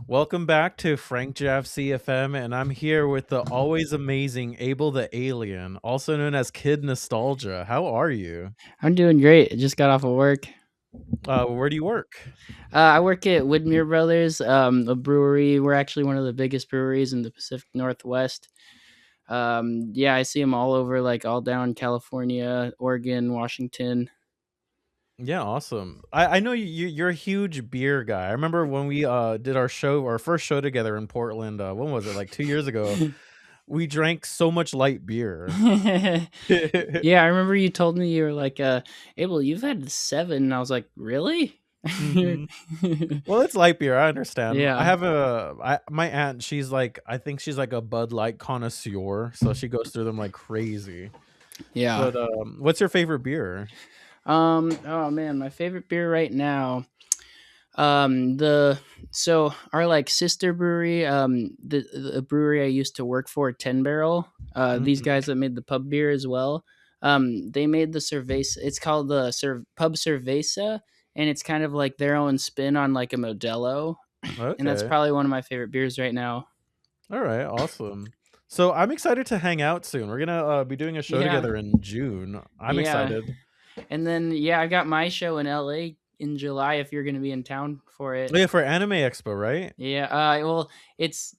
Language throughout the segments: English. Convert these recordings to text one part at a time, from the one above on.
Welcome back to FrankJavCee FM, and I'm here with the always amazing Abel the Alien, also known as Kid Nostalgia. How are you? I'm doing great. I just got off of work. Where do you work? I work at Widmer Brothers, a brewery. We're actually one of the biggest breweries in the Pacific Northwest. Yeah, I see them all over, like all down California, Oregon, Washington. Yeah, awesome. I know you're a huge beer guy. I remember when we did our first show together in Portland. When was it? Like 2 years ago. We drank so much light beer. Yeah, I remember you told me you were like, Abel, you've had seven. And I was like, really? hmm Well, it's light beer. I understand. I Yeah, have my aunt. I think she's like a Bud Light connoisseur, so she goes through them like crazy. yeah. But what's your favorite beer? Oh man, my favorite beer right now. The so our like sister brewery, the brewery I used to work for, 10 Barrel, these Mhm. guys that made the pub beer as well. They made the cerveza. It's called the pub cerveza, and it's kind of like their own spin on like a Modelo, and that's Okay. probably one of my favorite beers right now. All right. Awesome. So I'm excited to hang out soon. We're gonna be doing a show Yeah, together in June. I'm yeah. excited. And then yeah, I got my show in LA in July if you're gonna be in town for it. Oh, yeah, for Anime Expo, right? Yeah, well, it's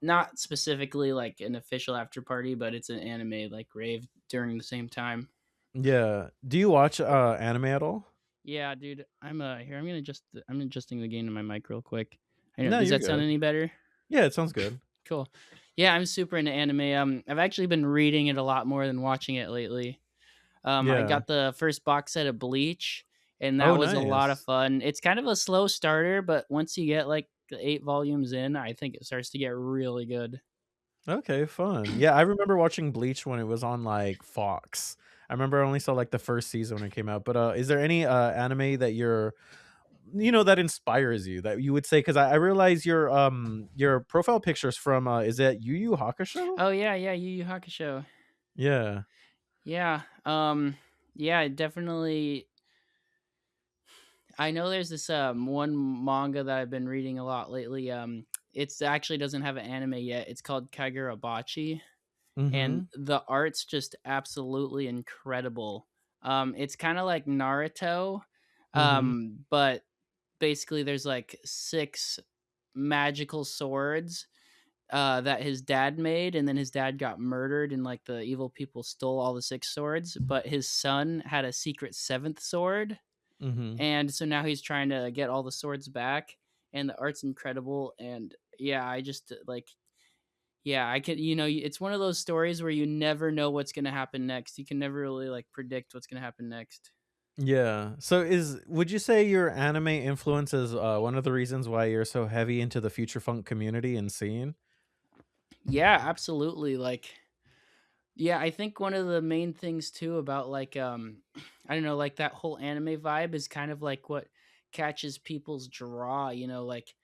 not specifically like an official after party, but it's an anime like rave during the same time. Yeah. Do you watch anime at all? Yeah, dude, I'm adjusting the gain in my mic real quick. I know, No, does you're that sound good. any better? Yeah, it sounds good. Cool. Yeah, I'm super into anime. I've actually been reading it a lot more than watching it lately. I Yeah. got the first box set of Bleach, and that Oh, was a lot of nice. fun. It's kind of a slow starter, but once you get like the 8 volumes in, I think it starts to get really good. Okay, fun. Yeah, I remember watching Bleach when it was on like Fox. I remember I only saw like the first season when it came out. But is there any anime that that inspires you that you would say? Because I realize your profile pictures from is it Yu Yu Hakusho? Oh yeah, yeah, Yu Yu Hakusho. Yeah. Yeah, yeah, definitely. I know there's this one manga that I've been reading a lot lately. It's actually doesn't have an anime yet. It's called Kagurabachi, and Mm-hmm. the art's just absolutely incredible. It's kind of like Naruto, Mm-hmm. but basically there's like six magical swords that his dad made, and then his dad got murdered, and like the evil people stole all the six swords. But his son had a secret seventh sword, Mm-hmm. and so now he's trying to get all the swords back. And the art's incredible, and yeah, I just like yeah, I could it's one of those stories where you never know what's gonna happen next. You can never really like predict what's gonna happen next. Yeah. So would you say your anime influence is one of the reasons why you're so heavy into the future funk community and scene? Yeah, absolutely. Like yeah, I think one of the main things too about like I don't know, like that whole anime vibe is kind of like what catches people's draw, like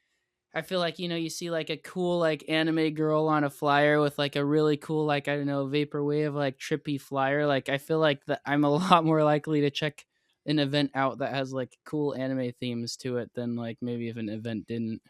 I feel like you see like a cool like anime girl on a flyer with like a really cool like I don't know vaporwave like trippy flyer. Like I feel like that I'm a lot more likely to check an event out that has like cool anime themes to it than like maybe if an event didn't.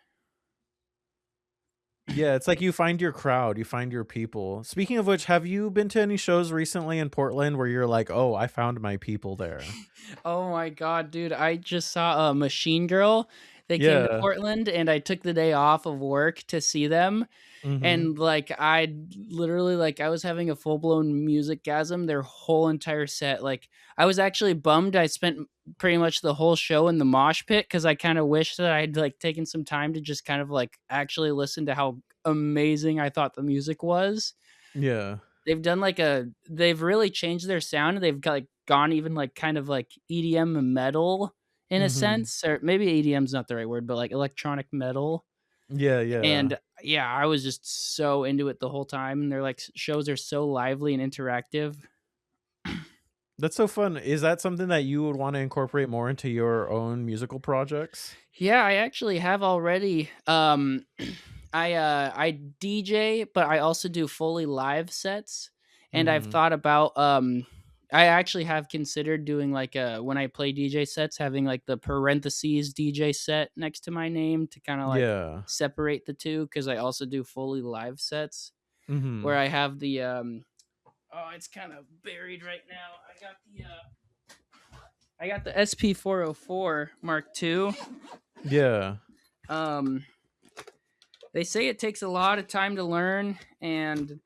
Yeah, it's like you find your crowd, you find your people. Speaking of which, have you been to any shows recently in Portland where you're like, "Oh, I found my people there." Oh my god, dude! I just saw a Machine Girl. They came to Yeah. Portland, and I took the day off of work to see them. Mhm. And like I literally like I was having a full blown music gasm their whole entire set. Like I was actually bummed. I spent pretty much the whole show in the mosh pit because I kind of wish that I'd like taken some time to just kind of like actually listen to how amazing I thought the music was. Yeah. They've really changed their sound. They've got, like gone even like kind of like EDM metal in a Mhm. sense, or maybe EDM's not the right word, but like electronic metal. Yeah, yeah. And yeah, I was just so into it the whole time. And their like shows are so lively and interactive. That's so fun. Is that something that you would wanna incorporate more into your own musical projects? Yeah, I actually have already. I DJ, but I also do fully live sets, and I've Mhm. thought about I actually have considered doing like a when I play DJ sets, having like the parentheses DJ set next to my name to kind of like Yeah. separate the two, because I also do fully live sets where Mhm. I have the oh, it's kind of buried right now. I got the SP404 Mark II. Yeah. Um, they say it takes a lot of time to learn, and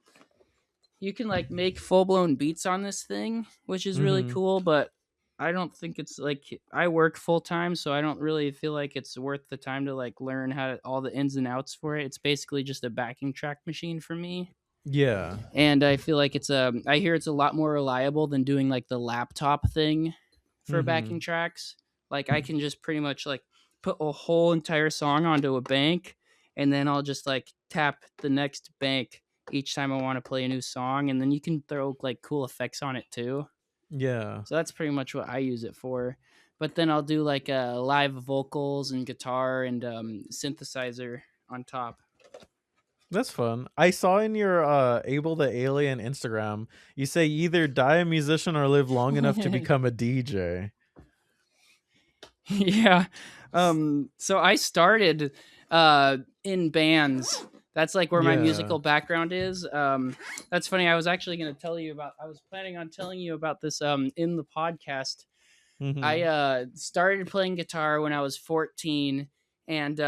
you can like make full blown beats on this thing, which is really Mhm. cool. But I don't think it's like I work full time, so I don't really feel like it's worth the time to like learn how to, all the ins and outs for it. It's basically just a backing track machine for me. Yeah. And I feel like I hear it's a lot more reliable than doing like the laptop thing for backing Mhm. tracks. Like I can just pretty much like put a whole entire song onto a bank, and then I'll just like tap the next bank each time I want to play a new song, and then you can throw like cool effects on it too. Yeah. So that's pretty much what I use it for. But then I'll do like live vocals and guitar and synthesizer on top. That's fun. I saw in your Abel the Alien Instagram, you say you either die a musician or live long enough to become a DJ. Yeah. So I started in bands. That's like where my Yeah. musical background is. That's funny. I was actually going to tell you about I was planning on telling you about this in the podcast. I Mhm. started playing guitar when I was 14, and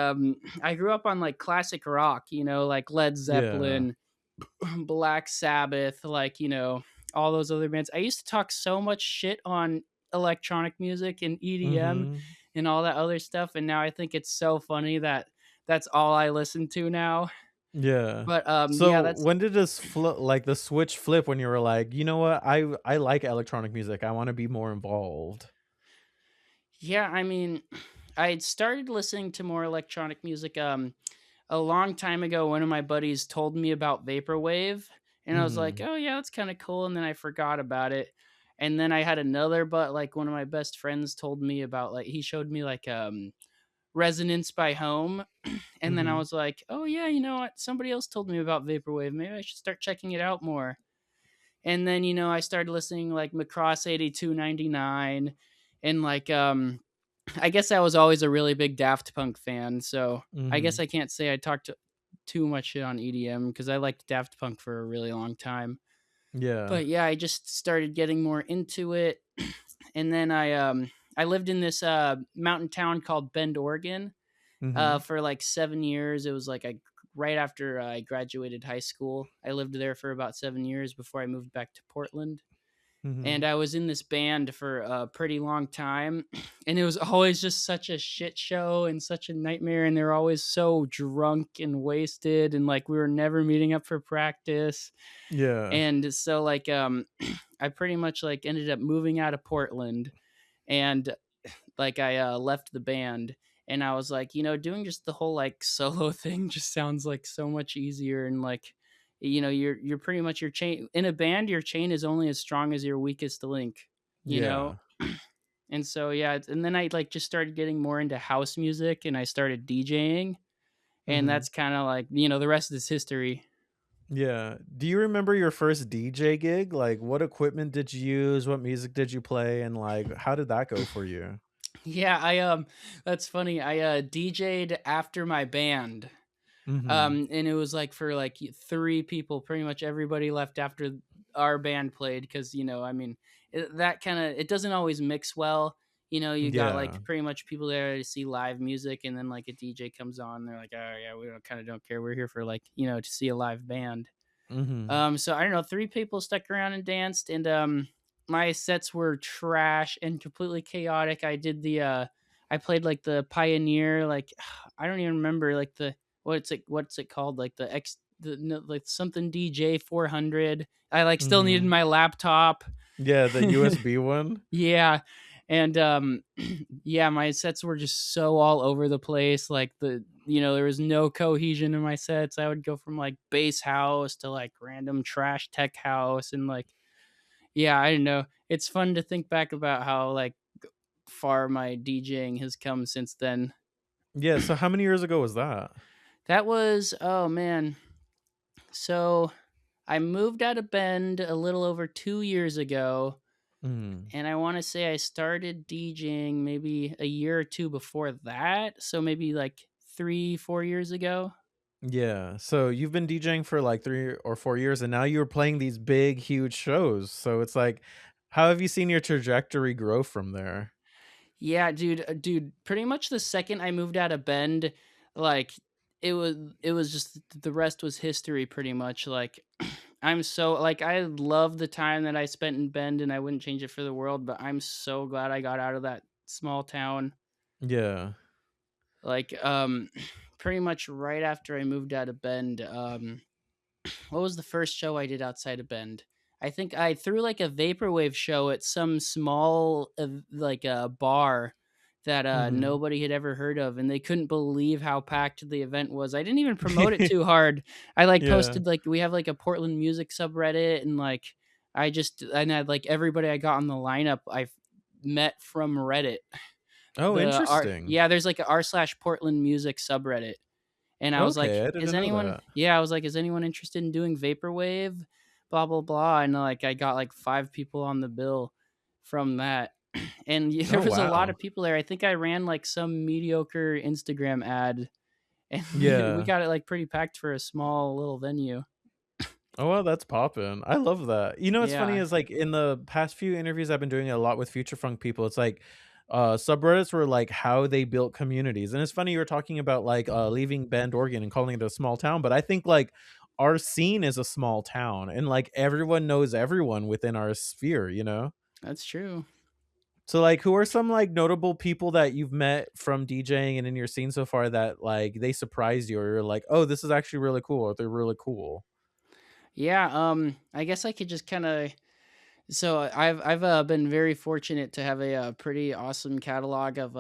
I grew up on like classic rock, like Led Yeah. Zeppelin, Black Sabbath, like, all those other bands. I used to talk so much shit on electronic music and EDM Mhm. and all that other stuff, and now I think it's so funny that that's all I listen to now. Yeah. But yeah, So that's when did this flip, like the switch flip when you were like, you know what, I like electronic music. I want to be more involved. yeah, I mean, I started listening to more electronic music a long time ago. One of my buddies told me about Vaporwave, and I was like, Mhm. "Oh yeah, that's kind of cool." And then I forgot about it. And then I had another, but like one of my best friends told me about like he showed me like Resonance by Home, and then I Mhm. was like, "Oh yeah, you know what? Somebody else told me about Vaporwave. Maybe I should start checking it out more." And then I started listening like Macross 8299, and like I guess I was always a really big Daft Punk fan, so I guess Mhm. I can't say I talked too much shit on EDM because I liked Daft Punk for a really long time. Yeah. But yeah, I just started getting more into it, and then I lived in this mountain town called Bend, Oregon, Mhm. for like 7 years. It was like right after I graduated high school. I lived there for about 7 years before I moved back to Portland, and Mhm. I was in this band for a pretty long time, and it was always just such a shit show and such a nightmare, and they were always so drunk and wasted, and like we were never meeting up for practice. Yeah. And so like I pretty much like ended up moving out of Portland, and like I left the band, and I was like, doing just the whole like solo thing just sounds like so much easier, and like you're pretty much your chain in a band. Your chain is only as strong as your weakest link, you know. Yeah. And so yeah, and then I like just started getting more into house music, and I started DJing, and Mhm. that's kind of like the rest is history. Yeah. Do you remember your first DJ gig? Like what equipment did you use? What music did you play? And like how did that go for you? Yeah, I that's funny. I DJ'd after my band. Mhm. And it was like for like three people. Pretty much everybody left after our band played because I mean, that kind of it doesn't always mix well. You got Yeah. like pretty much people there to see live music, and then like a DJ comes on. They're like, oh yeah, we don't kind of don't care. We're here for like to see a live band. Mhm. So I don't know. Three people stuck around and danced, and my sets were trash and completely chaotic. I played like the Pioneer, like I don't even remember like the what's it called, like the X, the no, like something DJ 400. I like still needed Mhm. my laptop. Yeah, the USB one? Yeah. And yeah, my sets were just so all over the place. Like there was no cohesion in my sets. I would go from like bass house to like random trash tech house, and like yeah, I don't know. It's fun to think back about how like far my DJing has come since then. Yeah, so how many years ago was that? That was, oh man. So I moved out of Bend a little over 2 years ago. Mm. And I want to say I started DJing maybe a year or two before that, so maybe like 3 4 years ago. Yeah. So you've been DJing for like 3 or 4 years, and now you're playing these big, huge shows. So it's like, how have you seen your trajectory grow from there? Yeah, dude, pretty much the second I moved out of Bend, like it was just the rest was history pretty much. Like I'm so like I love the time that I spent in Bend and I wouldn't change it for the world, but I'm so glad I got out of that small town. Yeah. Like pretty much right after I moved out of Bend, what was the first show I did outside of Bend? I think I threw like a vaporwave show at some small like a bar that Mhm. nobody had ever heard of, and they couldn't believe how packed the event was. I didn't even promote it too hard. I like Yeah. posted like we have like a Portland music subreddit, and like I had like everybody I got on the lineup I met from Reddit. Oh, interesting. Yeah, there's like a r/Portland music subreddit. And I was like, Okay, I "Is didn't know anyone?" that. Yeah, I was like, "Is anyone interested in doing vaporwave?" Blah blah blah. And like I got like 5 people on the bill from that, and there Oh, was a lot wow. of people there. I think I ran like some mediocre Instagram ad, and we Yeah. got it like pretty packed for a small little venue. Oh, well, that's poppin'. I love that. You know what's funny Yeah. is, like, in the past few interviews I've been doing a lot with future funk people, it's like, subreddits were, like, how they built communities, and it's funny you were talking about, like, leaving Bend, Oregon, and calling it a small town, but I think, like, our scene is a small town, and, like, everyone knows everyone within our sphere, you know? That's true. So, like, who are some, like, notable people that you've met from DJing and in your scene so far that, like, they surprised you or you're like, "Oh, this is actually really cool," or "They're really cool?" Yeah. I guess I could just kind of. So I've been very fortunate to have a pretty awesome catalog of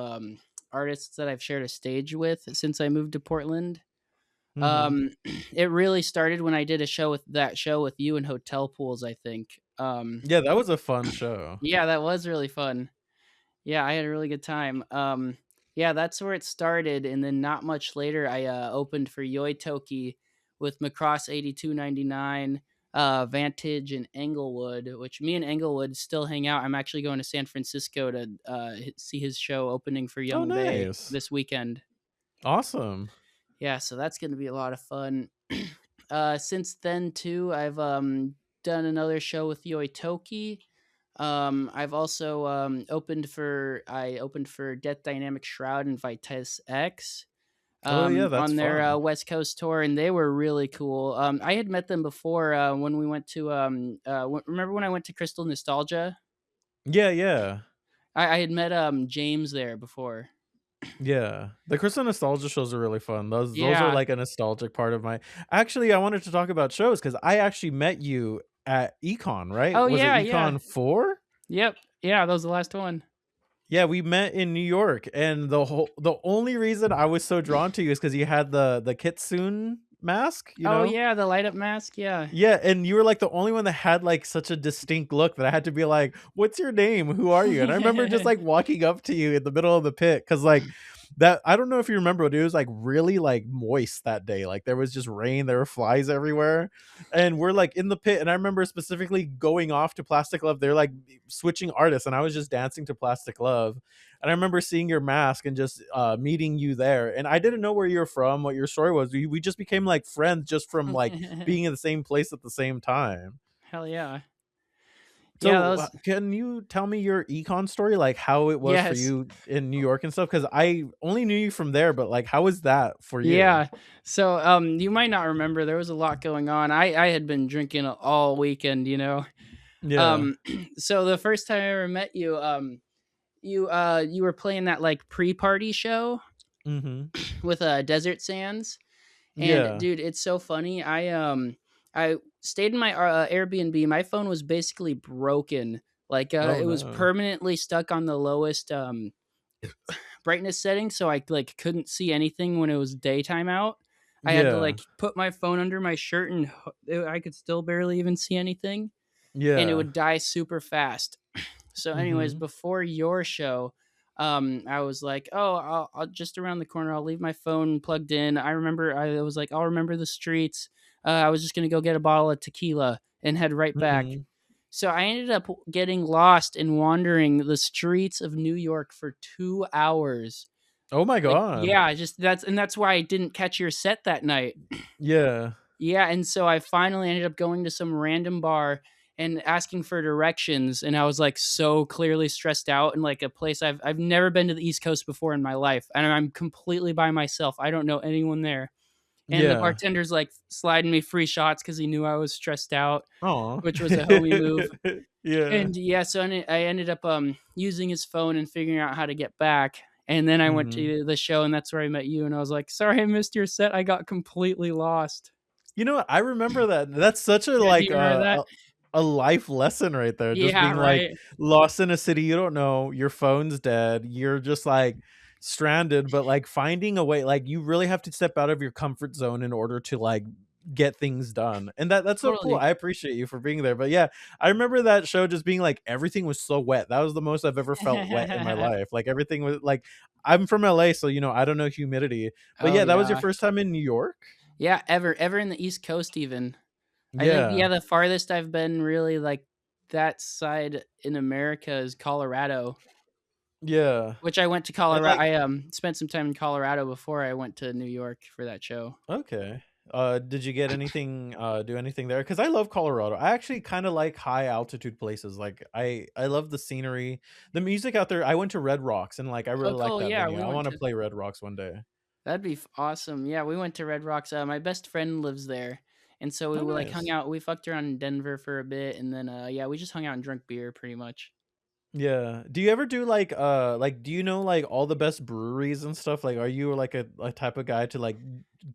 artists that I've shared a stage with since I moved to Portland. Mhm. Um, it really started when I did a show with that show with you in hotel pools, I think. Yeah, that was a fun show. Yeah, that was really fun. Yeah, I had a really good time. Yeah, that's where it started, and then not much later, I opened for Yoi Toki with Macross 8299, Vantage, and Englewood. Which me and Englewood still hang out. I'm actually going to San Francisco to see his show opening for Oh, Young Bay nice. this weekend. Awesome. Yeah, so that's going to be a lot of fun. Since then too, I've done another show with Yoi Toki. I've also I opened for Death Dynamic Shroud and Vitesse X Oh, yeah, that's on their fun. West Coast tour, and they were really cool. I had met them before when we went to remember when I went to Crystal Nostalgia? Yeah, yeah. I had met James there before. Yeah. The Crystal Nostalgia shows are really fun. Those are, Yeah. like, a nostalgic part of my actually, I wanted to talk about shows because I actually met you at Econ, right? Oh Was it yeah, yeah. Econ 4? Yep. Yeah, that was the last one. Yeah, we met in New York, and the only reason I was so drawn to you is because you had the Kitsune mask, you Oh know? yeah, the light up mask. Yeah. Yeah, and you were, like, the only one that had, like, such a distinct look that I had to be like, "What's your name? Who are you?" And I remember just, like, walking up to you in the middle of the pit because, like, that I don't know if you remember, but it was, like, really, like, moist that day, like, there was just rain, there were flies everywhere, and we're, like, in the pit, and I remember specifically going off to Plastic Love, they're, like, switching artists, and I was just dancing to Plastic Love, and I remember seeing your mask and just, meeting you there, and I didn't know where you're from, what your story was, we just became, like, friends just from, like, being in the same place at the same time. Hell yeah. Yeah, that So, was. can you tell me your econ story, like, how it was for Yes. you in New York and stuff? Because I only knew you from there, but, like, how was that for you? Yeah. So, you might not remember there was a lot going on. I had been drinking all weekend, you know. Yeah. Um, so the first time I ever met you, you were playing that like pre-party show Mhm. with Desert Sands, and Yeah. dude, it's so funny. I stayed in my Airbnb. My phone was basically broken. Like Oh, it was no. permanently stuck on the lowest brightness setting, so I like couldn't see anything when it was daytime out. I had to Yeah. like put my phone under my shirt, and I could still barely even see anything, and it Yeah. would die super fast. So, anyways, Mhm. before your show, I was like, "Oh, I'll just around the corner. I'll leave my phone plugged in." I was like, "I'll remember the streets." I was just gonna go get a bottle of tequila and head right back. Mhm. So I ended up getting lost and wandering the streets of New York for 2 hours. Oh my Like, god. yeah, just that's why I didn't catch your set that night. Yeah. Yeah, and so I finally ended up going to some random bar and asking for directions, and I was like so clearly stressed out in like a place I've never been to the East Coast before in my life, and I'm completely by myself. I don't know anyone there. And the Yeah. bartender's like sliding me free shots because he knew I was stressed out, Aw. which was a homie move. Yeah. And yeah, so I ended up using his phone and figuring out how to get back. And then I went Mhm. to the show, and that's where I met you. And I was like, "Sorry, I missed your set. I got completely lost." You know what? I remember that. That's such a Yeah, do like you remember that? a life lesson right there. Just Yeah, being like right. lost in a city you don't know, your phone's dead, you're just like stranded, but like finding a way, like you really have to step out of your comfort zone in order to like get things done. And that's so cool. Totally. I appreciate you for being there. But yeah, I remember that show just being like everything was so wet. That was the most I've ever felt wet in my life. Like everything was like I'm from LA, so I don't know humidity. But Oh yeah, that was your yeah. first time in New York? Yeah, ever in the East Coast even. I think, Yeah. yeah, the farthest I've been really like that side in America is Colorado, Yeah. which I went to And Colorado. like I spent some time in Colorado before I went to New York for that show. okay. Did you get anything do anything there? Because I love Colorado. I actually kind of like high altitude places. Like I love the scenery. The music out there. I went to Red Rocks and like I Oh, really like cool. that Yeah, venue. we I went want to to play Red Rocks one day. that'd be awesome. Yeah, we went to Red Rocks. My best friend lives there. And so we Oh like hung nice. out. We fucked around in Denver for a bit, and then yeah, we just hung out and drank beer pretty much. Yeah. Do you ever do like do you know like all the best breweries and stuff? Like are you like a type of guy to like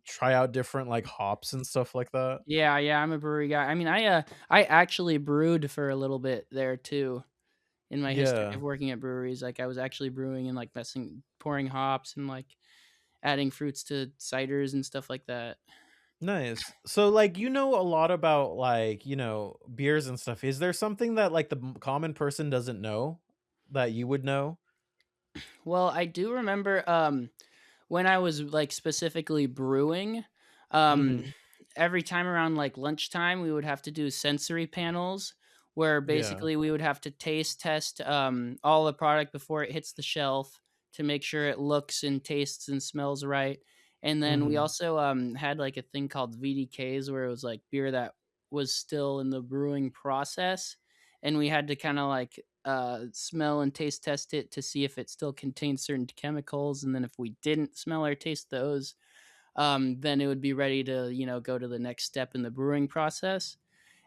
try out different like hops and stuff like that? Yeah, yeah, I'm a brewery guy. I mean, I actually brewed for a little bit there too in my history Yeah. of working at breweries. Like I was actually brewing and like messing pouring hops and like adding fruits to ciders and stuff like that. Nice. So, like, you know a lot about like, beers and stuff. Is there something that like the common person doesn't know that you would know? Well, I do remember when I was like specifically brewing, um Mhm. every time around like lunchtime we would have to do sensory panels where Yeah. basically we would have to taste test all the product before it hits the shelf to make sure it looks and tastes and smells right. And then we Mhm. also had like a thing called VDKs where it was like beer that was still in the brewing process, and we had to kind of like smell and taste test it to see if it still contains certain chemicals. And then if we didn't smell or taste those, then it would be ready to, go to the next step in the brewing process.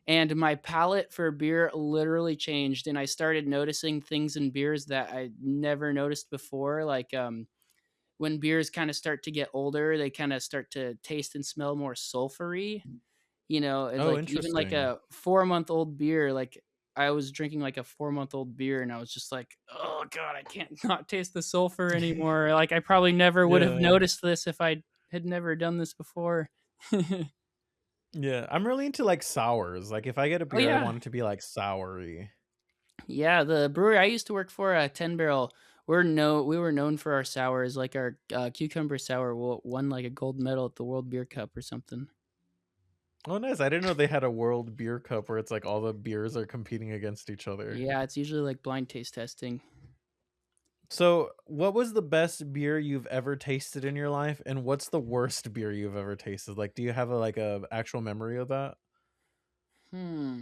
And my palate for beer literally changed, and I started noticing things in beers that I never noticed before. Like when beers kind of start to get older, they kind of start to taste and smell more sulfury. It's Oh, like even like interesting. a 4-month old beer, like I was drinking like a 4-month old beer and I was just like, oh God, I can't not taste the sulfur anymore. Like I probably never would have Yeah. noticed this if I had never done this before. Yeah. I'm really into like sours. Like if I get a Oh beer, I yeah. want it to be like soury. Yeah, the brewery I used to work for, 10 Barrel, we were known for our sours, like our cucumber sour won like a gold medal at the World Beer Cup or something. Oh, nice. I didn't know they had a World Beer Cup where it's like all the beers are competing against each other. Yeah, it's usually like blind taste testing. So, what was the best beer you've ever tasted in your life, and what's the worst beer you've ever tasted? Like, do you have a actual memory of that? Hmm.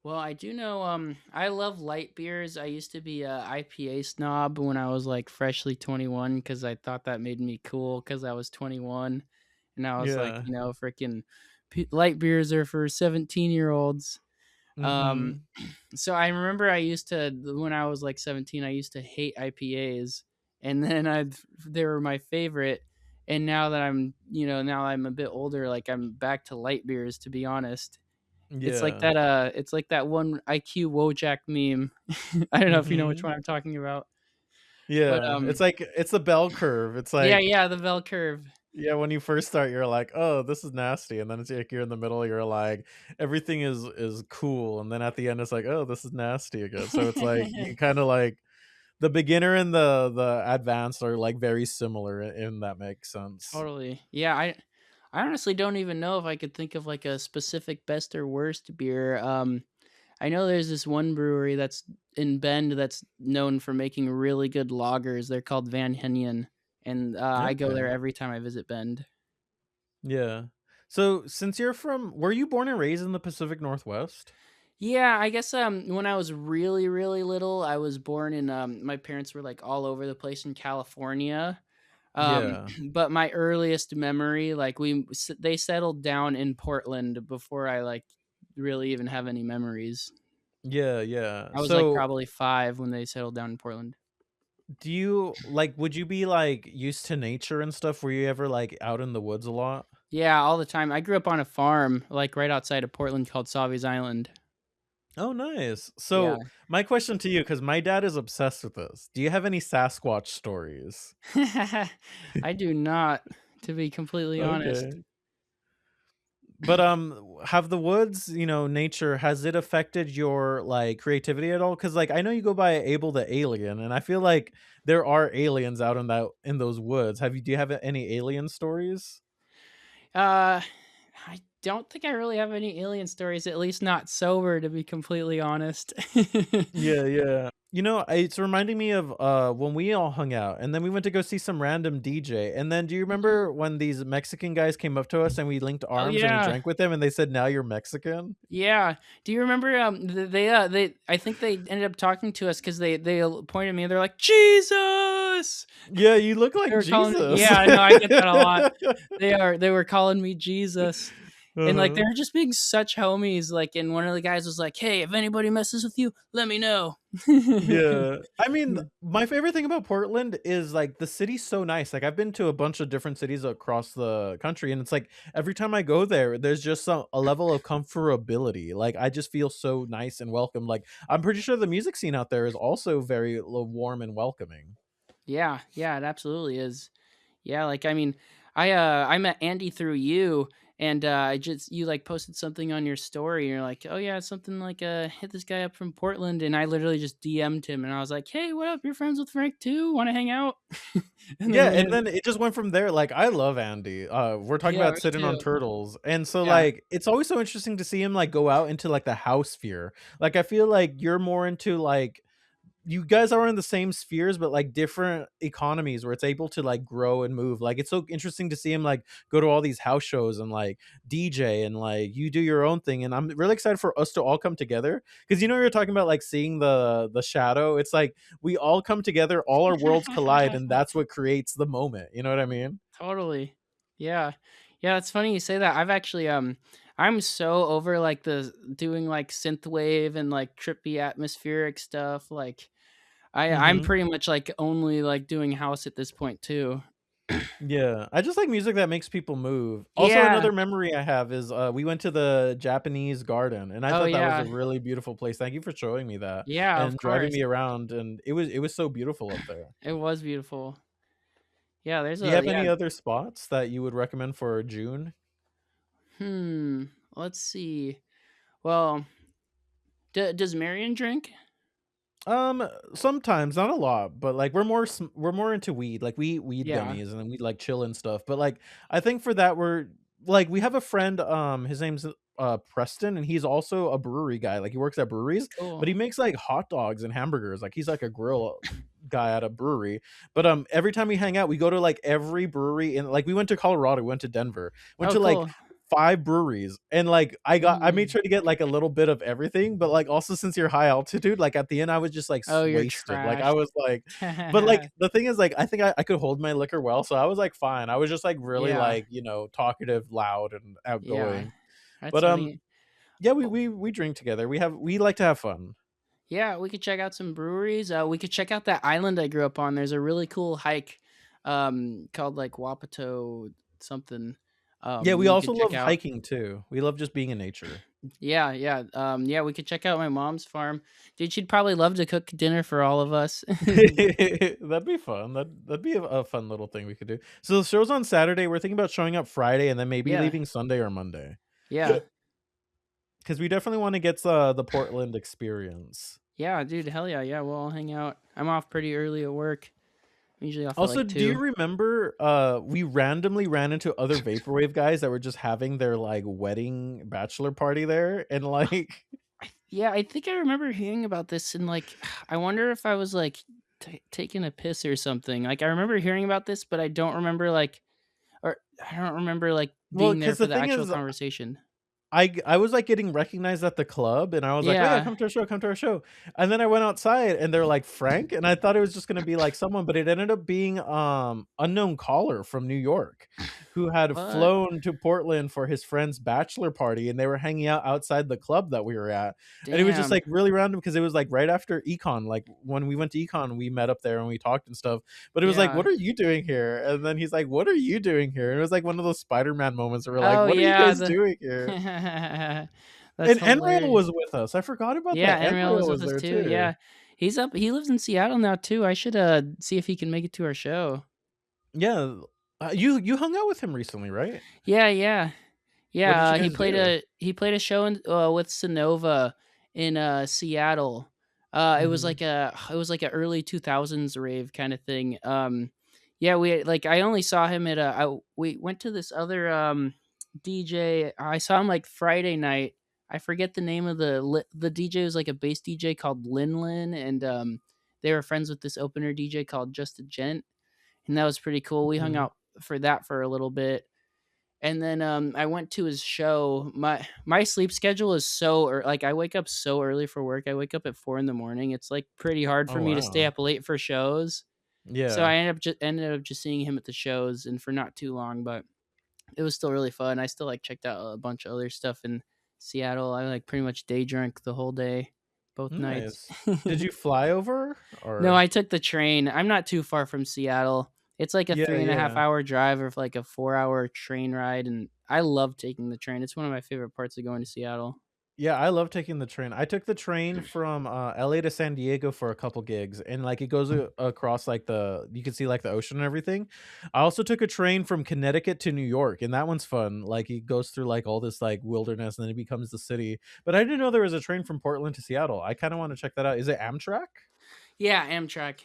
Well, I do know I love light beers. I used to be a IPA snob when I was like freshly 21 cuz I thought that made me cool cuz I was 21, and I was like, Yeah. freaking light beers are for 17-year-olds. Um Mhm. so I remember I used to when I was like 17, I used to hate IPAs, and then they were my favorite. And now that now I'm a bit older, like I'm back to light beers, to be honest. Yeah. It's like that one IQ Wojak meme. I don't know if you know which Mhm. one I'm talking about. But Yeah. It's the bell curve. It's yeah, like yeah, the bell curve. yeah, when you first start, you're like, "Oh, this is nasty," and then it's like you're in the middle, you're like, "Everything is cool," and then at the end, it's like, "Oh, this is nasty again." So it's like you kind of like the beginner and the advanced are like very similar, in that makes sense. Totally. Yeah, I honestly don't even know if I could think of like a specific best or worst beer. I know there's this one brewery that's in Bend that's known for making really good lagers. They're called Van Henyen, and I go there Okay. every time I visit Bend. Yeah. So since you're from, were you born and raised in the Pacific Northwest? Yeah, I guess when I was really really little, I was born in my parents were like all over the place in California. Yeah. But my earliest memory, like they settled down in Portland before I like really even have any memories. Yeah, yeah. I was like So probably 5 when they settled down in Portland. do you like would you be like used to nature and stuff? Were you ever like out in the woods a lot? Yeah, all the time. I grew up on a farm like right outside of Portland called Savi's Island. Oh, nice. Yeah. So my question to you, because my dad is obsessed with this. Do you have any Sasquatch stories? I do not, to be completely honest. Okay. But have the woods, nature, has it affected your like creativity at all? Because like I know you go by Abel the Alien, and I feel like there are aliens out in those woods. Do you have any alien stories? Uh I don't think I really have any alien stories, at least not sober, to be completely honest. Yeah, yeah. It's reminding me of when we all hung out and then we went to go see some random DJ. And then do you Mhm. remember when these Mexican guys came up to us and we linked Oh arms and we yeah. drank with them and they said, "Now you're Mexican?" Yeah. Do you remember they I think they ended up talking to us cuz they pointed at me and they're like, "Jesus!" Yeah, you look They like were calling me, Jesus. yeah, I know, I get that a lot. They were calling me Jesus. And, like, they Uh-huh. were just being such homies, like, and one of the guys was like, "Hey, if anybody messes with you, let me know." Yeah. I mean, my favorite thing about Portland is like the city's so nice. Like I've been to a bunch of different cities across the country and it's like every time I go there, there's just a level of comfortability. Like I just feel so nice and welcome. Like I'm pretty sure the music scene out there is also very warm and welcoming. Yeah, yeah, it absolutely is. Yeah, like, I mean, I met Andy through you, and, I just you, like, posted something on your story, and you're like, "Oh, yeah, it's something like, hit this guy up from Portland," and I literally just DM'd him, and I was like, "Hey, what up? You're friends with Frank too? Wanna hang out?" And then Yeah, we and ended then it just went from there. Like I love Andy. We're talking Yeah, about me sitting on too. turtles. And so Yeah. like it's always so interesting to see him like go out into like the house sphere. Like I feel like you're more into like you guys are in the same spheres but like different economies where it's able to like grow and move. Like it's so interesting to see him like go to all these house shows and like DJ and like you do your own thing, and I'm really excited for us to all come together because you're talking about like seeing the shadow. It's like we all come together, all our worlds collide, and that's what creates the moment. You know what I mean? Totally. Yeah. Yeah, it's funny you say that. I've actually I'm so over like the doing like synthwave and like trippy atmospheric stuff. Like I'm Hmm. pretty much like only like doing house at this point too. Yeah, I just like music that makes people move. Also, Yeah. another memory I have is we went to the Japanese garden, and I Oh thought that was a yeah. really beautiful place. Thank you for showing me that Yeah, of and driving course. me around, and it was so beautiful up there. It was beautiful. Yeah, there's Do you a have yeah. any other spots that you would recommend for June? Hmm. Let's see. Well, does Marion drink? Sometimes, not a lot, but like we're more into weed. Like we eat weed Yeah. gummies and then we like chill and stuff. But like I think for that we're like we have a friend, his name's Preston, and he's also a brewery guy. Like he works at breweries, but Cool. he makes like hot dogs and hamburgers. Like he's like a grill guy at a brewery. But every time we hang out, we go to like every brewery, and like we went to Colorado, we went to Denver, went Oh, to like cool. 5 breweries, and like I made Mm. sure to get like a little bit of everything, but like also since you're high altitude, like at the end I was just like Oh, you're wasted. Like I trashed. was like, but like the thing is, like I think I could hold my liquor well, so I was like fine. I was just like really Yeah. like talkative, loud, and Yeah. outgoing. That's But funny. yeah, we Oh, we drink together. We like to have fun. yeah, we could check out some breweries. We could check out that island I grew up on. There's a really cool hike called like Wapato something Yeah, we we also could check love out. hiking too. We love just being in nature. Yeah, yeah. Yeah, we could check out my mom's farm. Dude, she'd probably love to cook dinner for all of us. That'd be fun. That'd be a fun little thing we could do. So the show's on Saturday. We're thinking about showing up Friday and then maybe Yeah. leaving Sunday or Monday Yeah. because we definitely want to get the Portland experience. Yeah, dude, hell yeah. Yeah, we'll all hang out. I'm off pretty early at work. I'm usually off at Also, like do you 2. remember we randomly ran into other Vaporwave guys that were just having their like wedding bachelor party there, and like Yeah, I think I remember hearing about this and like I wonder if I was like taking a piss or something. Like I remember hearing about this, but I don't remember like or I don't remember like Well, being there because for the the thing actual is, conversation. I was, like, getting recognized at the club, and I was like, "Oh, yeah, Yeah. come to our show, come to our show." And then I went outside, and they're like, "Frank?" And I thought it was just gonna be, like, someone, but it ended up being, unknown caller from New York who had What? flown to Portland for his friend's bachelor party, and they were hanging out outside the club that we were at. And it was just, Damn. like, really random because it was, like, right after Econ, like, when we went to Econ, we met up there and we talked and stuff, but it was like, Yeah. "What are you doing here?" And then he's like, "What are you doing here?" And it was like one of those Spider-Man moments where we're like, Oh "What are you yeah, guys the doing here?" That's And Enrail hilarious. was with us. I forgot about Yeah, that. Enrail Enrail was with was us there too. too. Yeah. He lives in Seattle now too. I should see if he can make it to our show. Yeah, you hung out with him recently, right? Yeah, yeah. What did Yeah, you guys do? he played a show in, with Sonova in Seattle. Mhm. It was like a early 2000s rave kind of thing. Yeah, we like I only saw him at we went to this other DJ. I saw him like Friday night. I forget the name of the DJ was like a bass DJ called Lin Lin, and they were friends with this opener DJ called Just a Gent, and that was pretty cool. We hung Mhm. out for that for a little bit, and then I went to his show. My sleep schedule is like I wake up so early for work. I wake up at 4 in the morning. It's like pretty hard for Oh, me to stay wow. up late for shows. So Yeah. I ended up just seeing him at the shows and for not too long, but it was still really fun. I still like checked out a bunch of other stuff in Seattle. I like pretty much day drunk the whole day, both nights. Nice. Did you fly over No, or I took the train. I'm not too far from Seattle. It's like a Yeah, 3.5 yeah. hour drive or like a 4 hour train ride. And I love taking the train. It's one of my favorite parts of going to Seattle. Yeah, I love taking the train. I took the train from, LA to San Diego for a couple gigs, and, like, it goes across, like, the you can see, like, the ocean and everything. I also took a train from Connecticut to New York, and that one's fun. Like, it goes through, like, all this, like, wilderness, and then it becomes the city. But I didn't know there was a train from Portland to Seattle. I kinda wanna check that out. Is it Amtrak? Yeah, Amtrak.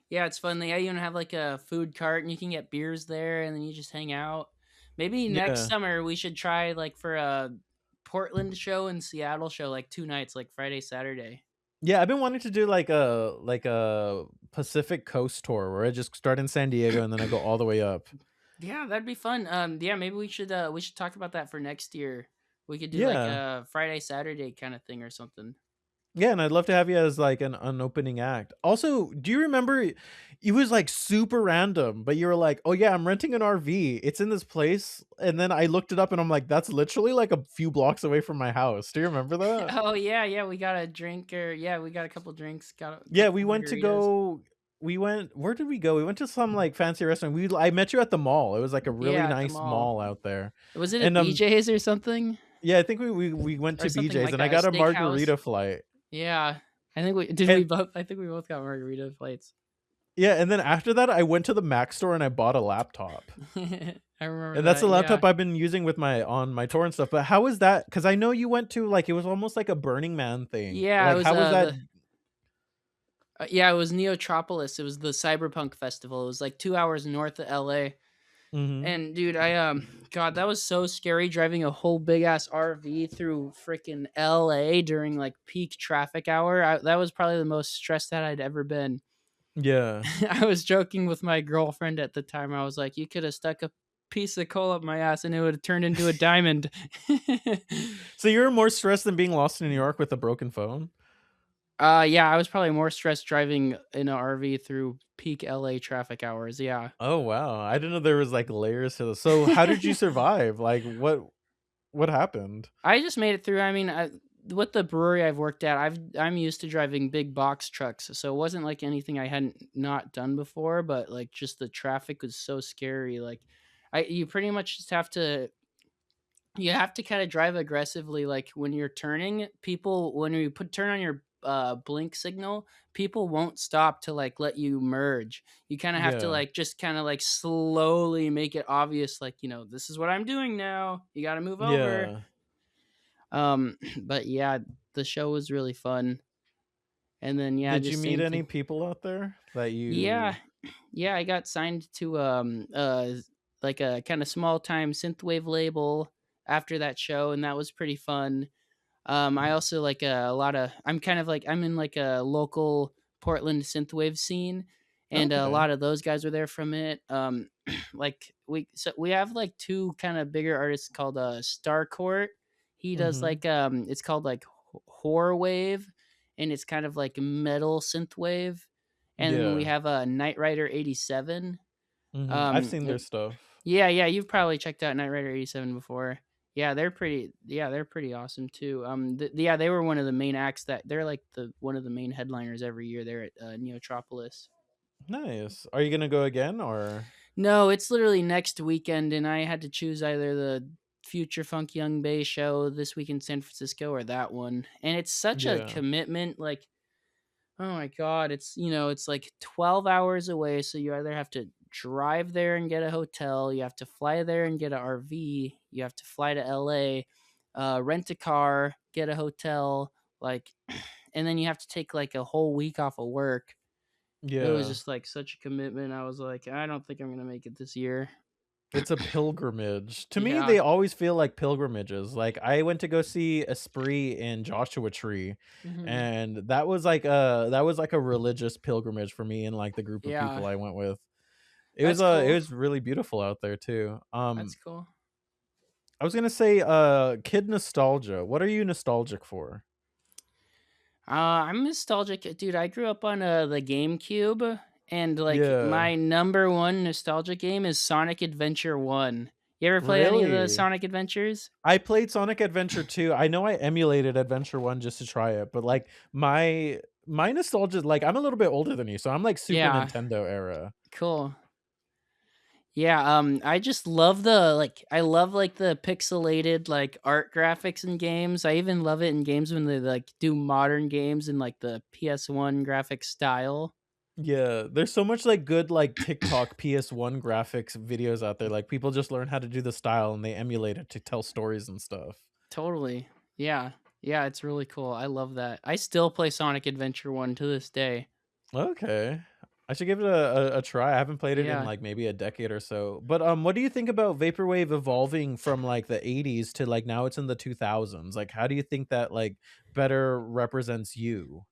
Yeah, it's fun. They even have like a food cart and you can get beers there and then you just hang out. Maybe next Yeah. summer we should try like for a Portland show and Seattle show, like 2 nights, like Friday, Saturday. Yeah, I've been wanting to do, like a Pacific Coast tour where I just start in San Diego and then I go all the way up. Yeah, that'd be fun. Yeah, maybe we should talk about that for next year. We could do like Yeah. a Friday, Saturday kind of thing or something. Yeah, and I'd love to have you as, like, an opening act. Also, do you remember it was, like, super random, but you were like, "Oh, yeah, I'm renting an RV. It's in this place," and then I looked it up and I'm like, "That's literally, like, a few blocks away from my house." Do you remember that? Oh yeah, yeah, we got a drink or yeah, we got a couple drinks, got a Yeah, couple we went to margaritas. go we went where did we go? We went to some, like, fancy restaurant. I met you at the mall. It was, like, a really Yeah, at the nice mall. mall out there. Was it at And, BJ's or something? yeah, I think we went Or to something BJ's like and I a got a steakhouse? margarita flight. Yeah. And I think we both got margarita plates. yeah, and then after that, I went to the Mac store and I bought a laptop. I remember And that's the that, yeah. laptop I've been using with my on my tour and stuff, but how is that? Because I know you went to, like it was almost like a Burning Man thing. Yeah, it Like, was, how was that? yeah, it was Neotropolis. It was the Cyberpunk festival. It was, like, 2 hours north of LA. Mhm. And, dude, God, that was so scary driving a whole big-ass RV through freaking LA during, like, peak traffic hour. That was probably the most stressed out I'd ever been. Yeah. I was joking with my girlfriend at the time. I was like, "You could have stuck a piece of coal up my ass and it would have turned into a diamond." So you're more stressed than being lost in New York with a broken phone? Yeah, I was probably more stressed driving in an RV through peak LA traffic hours. Yeah. Oh, wow. I didn't know there was, like, layers to this. So how did you survive? Like, what happened? I just made it through. I mean, with the brewery I've worked at, I'm used to driving big box trucks, so it wasn't like anything I hadn't not done before. But like, just the traffic was so scary. Like, you pretty much just you have to kind of drive aggressively. Like when you're turning, people when you turn on your blink signal, people won't stop to like let you merge. You kind of have to Yeah. like just kind of like slowly make it obvious, like this is what I'm doing now. You got to move over. Yeah. But yeah, the show was really fun. And then yeah, Did you just meet same thing. any people out there that Yeah, you yeah, I got signed to like a kind of small time synthwave label after that show, and that was pretty fun. I also like a lot of. I'm kind of like I'm in like a local Portland synthwave scene, and a Okay. lot of those guys are there from it. Like we have like two kind of bigger artists called Starcourt. He does Mhm. like it's called like horror wave, and it's kind of like metal synthwave. And then we Yeah. have a Night Rider 87. Mhm. I've Um, seen their stuff. yeah, yeah, you've probably checked out Knight Rider 87 before. Yeah, they're pretty. Yeah, they're pretty awesome too. Yeah, they were one of the main acts that they're like the one of the main headliners every year there at Neotropolis. Nice. Are you gonna go again or? No, it's literally next weekend, and I had to choose either the Future Funk Young Bay show this week in San Francisco or that one. And it's such a Yeah. commitment. Like, oh my god, it's it's like 12 hours away, so you either have to drive there and get a hotel, you have to fly there and get an RV, you have to fly to LA, rent a car, get a hotel, like and then you have to take like a whole week off of work. It was Yeah. just like such a commitment. I was like, I don't think I'm going to make it this year. It's a pilgrimage. To me, Yeah. they always feel like pilgrimages. Like I went to go see Esprit in Joshua Tree, Hmm. and that was like a religious pilgrimage for me and like the group of Yeah. people I went with. That's It cool. was really beautiful out there too. That's cool. I was gonna say kid nostalgia. What are you nostalgic for? I'm nostalgic, dude. I grew up on the GameCube, and like Yeah. my number one nostalgia game is Sonic Adventure One. You ever play any of the Really? Sonic Adventures? I played Sonic Adventure 2. I know I emulated Adventure 1 just to try it, but like my nostalgia, like I'm a little bit older than you, so I'm like Super Yeah, Nintendo era. cool. Yeah, I just love the I love like the pixelated like art graphics in games. I even love it in games when they like do modern games in like the PS1 graphic style. Yeah, there's so much like good like TikTok PS1 graphics videos out there. Like people just learn how to do the style and they emulate it to tell stories and stuff. Totally. Yeah. Yeah, it's really cool. I love that. I still play Sonic Adventure 1 to this day. Okay. I should give it a try. I haven't played it in Yeah. like maybe a decade or so. But what do you think about vaporwave evolving from like the 80s to like now it's in the 2000s? Like how do you think that like better represents you?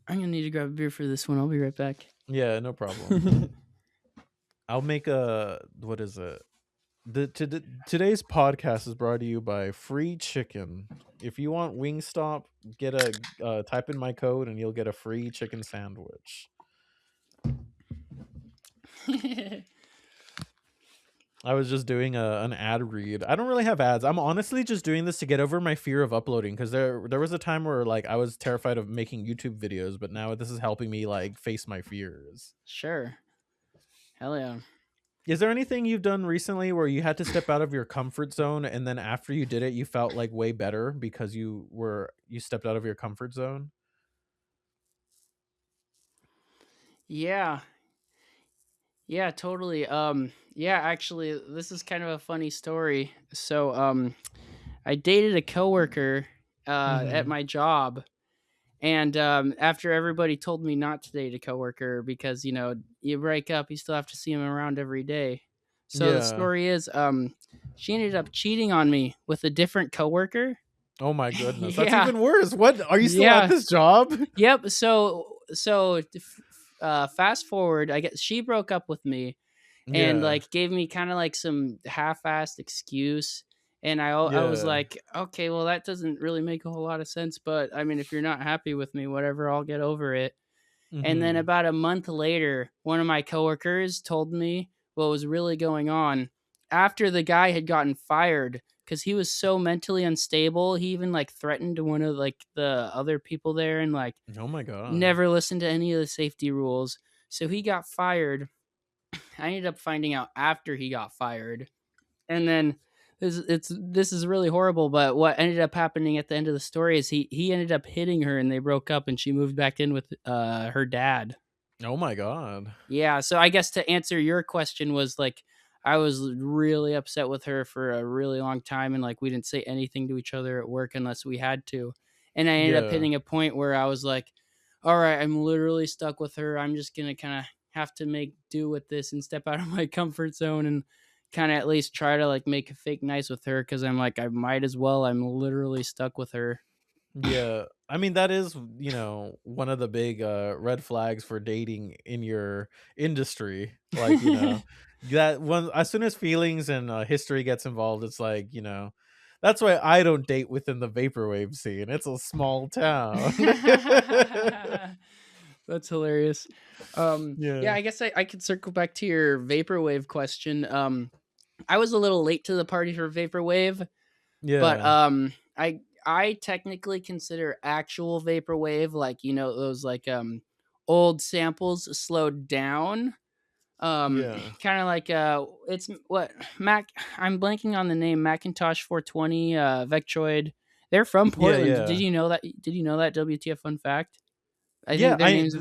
I'm gonna need to grab a beer for this one. I'll be right back. Yeah, no problem. I'll make a what is it? Today's podcast is brought to you by Free Chicken. If you want Wingstop, get a type in my code and you'll get a free chicken sandwich. I was just doing an ad read. I don't really have ads. I'm honestly just doing this to get over my fear of uploading because there was a time where like I was terrified of making YouTube videos, but now this is helping me like face my fears. Sure. Hell yeah. Is there anything you've done recently where you had to step out of your comfort zone and then after you did it you felt like way better because you stepped out of your comfort zone? Yeah. Yeah, totally. Yeah, actually this is kind of a funny story. So, I dated a coworker at Mhm. my job. And after everybody told me not to date a coworker because you break up, you still have to see him around every day. So the Yeah. story is, she ended up cheating on me with a different coworker. Oh my goodness. That's Yeah, even worse. What? Are you still at yeah, this job? yep. Fast forward, I guess she broke up with me and Yeah. like gave me kind of like some half-assed excuse. And I was Yeah. like, okay, well that doesn't really make a whole lot of sense, but I mean if you're not happy with me, whatever, I'll get over it. And then Mhm. about a month later, one of my coworkers told me what was really going on after the guy had gotten fired because he was so mentally unstable. He even like threatened one of like the other people there and like Oh my god. never listened to any of the safety rules. So he got fired. I ended up finding out after he got fired. And then this is really horrible, but what ended up happening at the end of the story is he ended up hitting her and they broke up and she moved back in with her dad. Oh my god. Yeah, so I guess to answer your question was like I was really upset with her for a really long time and like we didn't say anything to each other at work unless we had to. And I ended up Yeah. hitting a point where I was like, all right, I'm literally stuck with her. I'm just going to kind of have to make do with this and step out of my comfort zone and kind of at least try to like make a fake nice with her because I'm like I might as well. I'm literally stuck with her. Yeah. I mean, that is, one of the big red flags for dating in your industry. Like, that one as soon as feelings and history gets involved, it's like, that's why I don't date within the vaporwave scene. It's a small town. That's hilarious. Yeah, Yeah. I guess I could circle back to your vaporwave question. I was a little late to the party for vaporwave, but Yeah. I technically consider actual vaporwave like those like old samples slowed down. Yeah. Kind of like it's what Mac. I'm blanking on the name. Macintosh 420, Vectroid. They're from Yeah, Portland. Did yeah. you know that? Did you know that? WTF fun fact. I Yeah, think their names.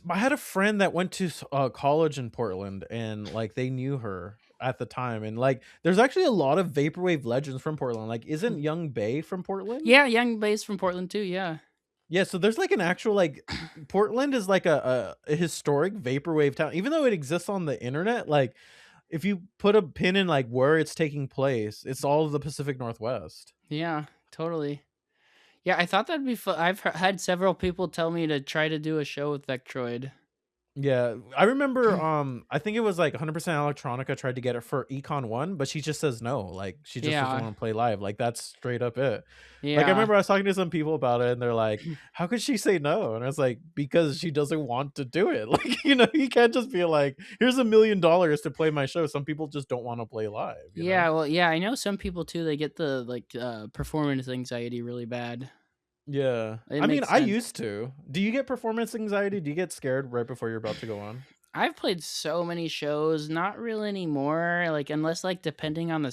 I had a friend that went to college in Portland, and like they knew her at the time, and like there's actually a lot of vaporwave legends from Portland. Like, isn't Young Bay from Portland? Yeah, Young Bay's from Portland too. Yeah. Yeah, so there's like an actual like Portland is like a historic vaporwave town, even though it exists on the internet. Like, if you put a pin in like where it's taking place, it's all of the Pacific Northwest. Yeah, totally. Yeah, I thought that'd be fun. I've had several people tell me to try to do a show with Vectroid. Yeah, I remember, I think it was like 100% Electronica tried to get it for Econ 1, but she just says no. Like, she just doesn't Yeah, want to play live. Like, that's straight up it. Like, I yeah, remember I was talking to some people about it, and they're like, "How could she say no?" And I was like, "Because she doesn't want to do it." Like, you can't just be like, "Here's $1 million to play my show." Some people just don't want to play live, you know? yeah. Well, yeah, I know some people too. They get the like performance anxiety really bad. Yeah. It I mean, makes I sense. used to. Do you get performance anxiety? Do you get scared right before you're about to go on? I've played so many shows, not really anymore. Like unless like depending on the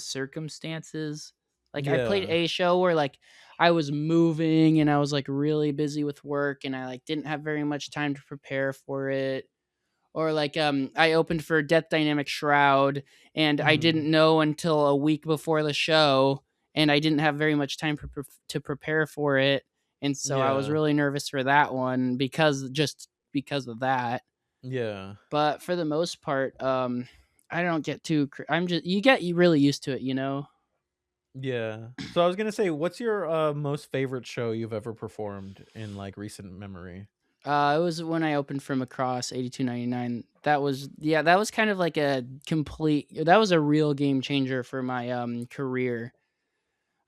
circumstances. Like I played Yeah. a show where like I was moving and I was like really busy with work and I like didn't have very much time to prepare for it. Or like I opened for Death Dynamic Shroud and I Mhm. didn't know until a week before the show and I didn't have very much time to prepare for it. And so I was Yeah. really nervous for that one because of that. Yeah. But for the most part, I don't get too. I'm just you really used to it, you know. Yeah. So I was gonna say, what's your most favorite show you've ever performed in like recent memory? It was when I opened from Across 8299. That was kind of like a complete. That was a real game changer for my career.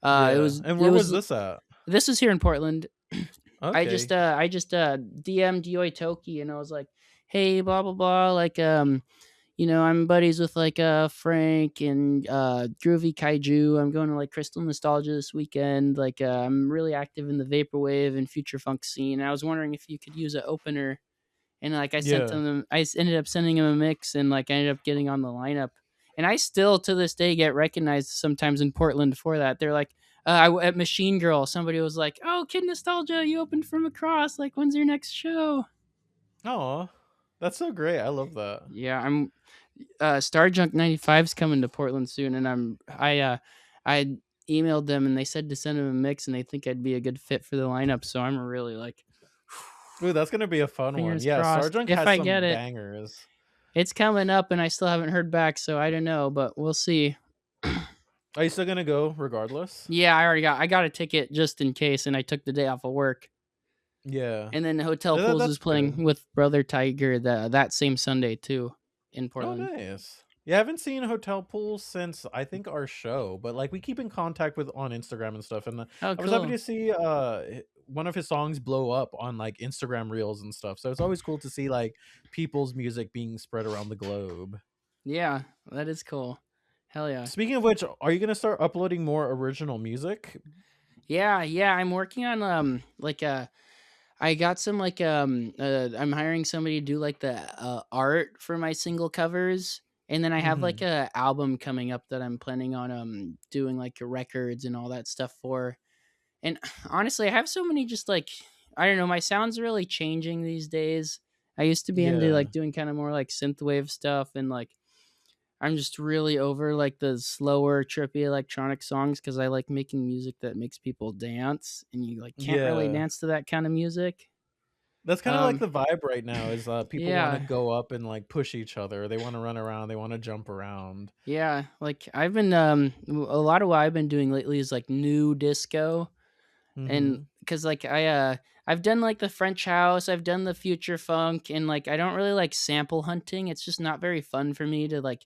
It Yeah. was And it where was was this at? this was here in Portland. Okay. I just DM'd Yoi Toki and I was like, hey, blah blah blah, like I'm buddies with like Frank and Groovy Kaiju. I'm going to like Crystal Nostalgia this weekend. Like I'm really active in the vaporwave and future funk scene. And I was wondering if you could use an opener. And like Yeah. ended up sending him a mix, and like I ended up getting on the lineup. And I still to this day get recognized sometimes in Portland for that. They're like, at Machine Girl, somebody was like, "Oh, Kid Nostalgia, you opened from Across. Like, when's your next show?" Oh, that's so great. I love that. Yeah, I'm Star Junk 95's coming to Portland soon, and I emailed them and they said to send them a mix, and they think I'd be a good fit for the lineup. So I'm really like, Ooh, that's gonna be a fun one. fingers Yeah, crossed. Sarjunk If has I get some it, bangers. it's coming up, and I still haven't heard back, so I don't know, but we'll see. Are you still gonna go regardless? Yeah, I got a ticket just in case, and I took the day off of work. Yeah. And then Hotel That, Pools that's is playing good. with Brother Tiger that same Sunday too in Oh, Portland. nice. Yeah, I haven't seen Hotel Pool since I think our show, but like we keep in contact with on Instagram and stuff. And Oh, I was happy cool. to see one of his songs blow up on like Instagram Reels and stuff. So it's always cool to see like people's music being spread around the globe. Yeah, that is cool. Hell yeah. Speaking of which, are you gonna start uploading more original music? Yeah, yeah. I'm working on I got some like I'm hiring somebody to do like the art for my single covers. And then I have like Hmm. a album coming up that I'm planning on doing like records and all that stuff for. And honestly, I have so many just like I don't know, my sound's really changing these days. I used to be into Yeah. like doing kind of more like synthwave stuff and like I'm just really over like the slower, trippy electronic songs because I like making music that makes people dance, and you like can't really Yeah. dance to that kind of music. That's kinda like Um, the vibe right now is, people wanna yeah, go up and, like, push each other. They wanna run around, they wanna jump around. yeah. Like I've been a lot of what I've been doing lately is like new disco. And Mhm. because like I've done like the French house, I've done the future funk, and like I don't really like sample hunting. It's just not very fun for me to like